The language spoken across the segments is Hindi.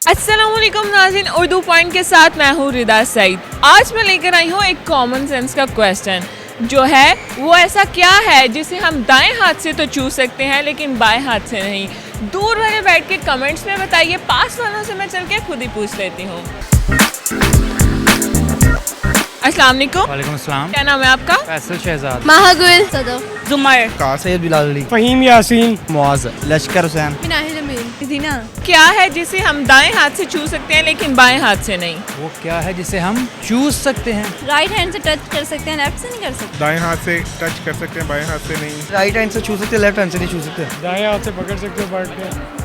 अस्सलामुअलैकुम नाज़रीन, उर्दू पॉइंट के साथ मैं हूँ रिदा सईद। आज मैं लेकर आई हूँ एक कॉमन सेंस का क्वेश्चन, जो है वो ऐसा क्या है जिसे हम दाएं हाथ से तो छू सकते हैं लेकिन बाएं हाथ से नहीं। दूर वाले बैठ के कमेंट्स में बताइए, पास वालों से मैं चल के खुद ही पूछ लेती हूँ। अस्सलाम वालेकुम। वालेकुम अस्सलाम। क्या नाम है आपका? फैसल शहजाद, महागुल, सदफ, जुमर, कासैद बिलाल अली, फहीम यासीन, मुआज़, लश्कर हुसैन। मिनाहिल अमीन, जीना। क्या है जिसे हम दाएं हाथ से छू सकते हैं लेकिन बाएं हाथ से नहीं? वो क्या है जिसे हम चूज सकते हैं? राइट हैंड से टच कर सकते हैं, लेफ्ट से नहीं कर सकते। दाएं हाथ से टच कर सकते हैं, बाएं हाथ से नहीं। राइट हैंड से छू सकते हैं, लेफ्ट हैंड से नहीं छू सकते। दाएं हाथ से पकड़ सकते हो बैठ के,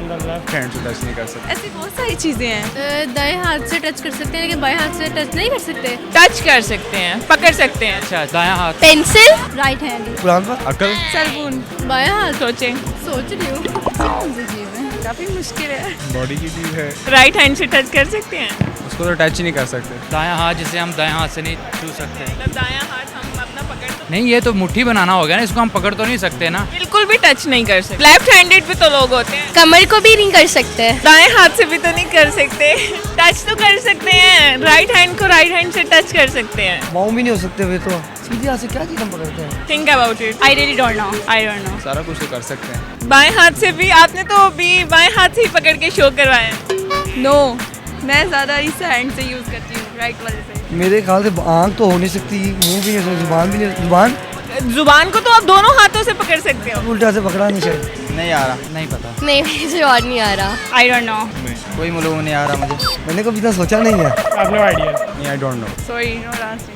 लेफ्ट हैंड से टच नहीं कर सकते। ऐसी बहुत सारी चीजें हैं। दाएं हाथ से टच कर सकते हैं लेकिन बाएं हाथ से टच नहीं कर सकते। टच कर सकते हैं, पकड़ सकते हैं। अच्छा, दायां हाथ। Pencil, right hand. कुरान पर अकल, सरबून, बाएं हाथ, सोचें। सोच रही हूँ कौन सी चीज है, काफी मुश्किल है। बॉडी की चीज है। राइट हैंड से टच कर सकते हैं, उसको तो टच ही नहीं कर सकते। दायां हाथ जिसे हम दायां हाथ से नहीं छू सकते। मतलब दायां हाथ हम अपना पकड़ तो नहीं, ये तो मुट्ठी बनाना हो गया ना, इसको हम पकड़ तो नहीं सकते ना। बिल्कुल भी टच नहीं कर सकते। लेफ्ट हैंडेड भी तो लोग होते हैं, कमर को भी नहीं कर सकते। दाएं हाथ से भी तो नहीं कर सकते। टच तो कर सकते हैं, राइट हैंड को राइट हैंड से टच कर सकते हैं। पाँव भी नहीं हो सकते वे तो। सीधे हाथ से क्या चीज़ हम पकड़ते हैं? Think about it. I really don't know, I don't no. सारा कुछ तो कर सकते हैं। बाएं हाथ से भी, आपने तो अभी बाएं हाथ से ही पकड़ के शो करवाया है। नो, मैं ज्यादा इस हैंड से यूज करती हूँ, राइट वाले से। मेरे ख्याल से आँख तो हो नहीं सकती, मुंह भी नहीं हो सकती, जुबान भी नहीं। जुबान जुबान को तो आप दोनों हाथों से पकड़ सकते हो। उल्टा से पकड़ा नहीं शायद। नहीं आ रहा। नहीं पता, नहीं, मुझे और नहीं आ रहा। आई डोंट नो, कोई मालूम नहीं आ रहा मुझे। मैंने कभी इतना सोचा नहीं है। I no idea. नहीं, I don't know. Sorry, no answer.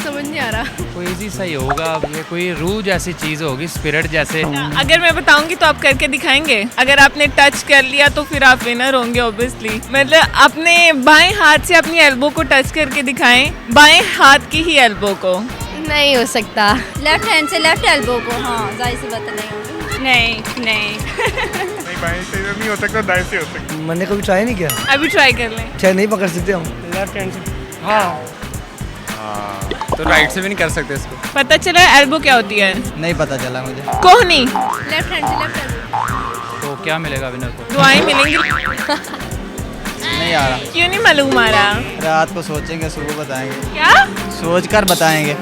समझ नहीं आ रहा। कोई इजी सा ही होगा। ये कोई रूह जैसी चीज होगी, स्पिरिट जैसे। अगर मैं बताऊंगी तो आप करके दिखाएंगे? अगर आपने टच कर लिया तो फिर आप विनर होंगे ऑब्वियसली। मतलब अपने बाएं हाथ से अपनी एल्बो को टच करके दिखाएं, बाएं हाथ की ही एल्बो को। नहीं हो सकता। लेफ्ट हैंड से लेफ्ट एल्बो को, हाँ जाहिर सी बात नहीं होगी। नहीं नहीं नहीं, बाएं से नहीं हो सकता, दाएं से हो सकता। मैंने कभी ट्राई नहीं किया। अभी ट्राई कर लें। शायद नहीं पकड़ सकते हम। लेफ्ट हैंड से। हाँ, तो राइट से भी नहीं कर सकते इसको। पता चला एल्बो क्या होती है? नहीं पता चला मुझे। कोहनी। लेफ्ट हैंड से लेफ्ट एल्बो। तो क्या मिलेगा विनर को? दुआएं मिलेंगी। नहीं आ रहा। क्यों नहीं मालूम आ रहा? रात को सोचेंगे, सुबह बताएंगे। क्या? सोच कर बताएंगे।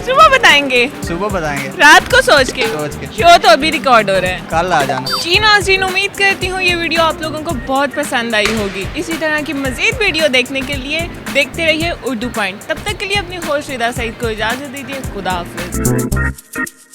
सुबह बताएंगे? सुबह बताएंगे। रात को सोच के? सोच के। शो तो अभी रिकॉर्ड हो रहा है। कल आ जाना। जी नाज़रीन, उम्मीद करती हूँ ये वीडियो आप लोगों को बहुत पसंद आई होगी। इसी तरह की मज़ीद वीडियो देखने के लिए देखते रहिए उर्दू पॉइंट। तब तक के लिए अपनी होस्ट रिदा सईद को इजाज़त दीजिए। खुदा हाफिज़।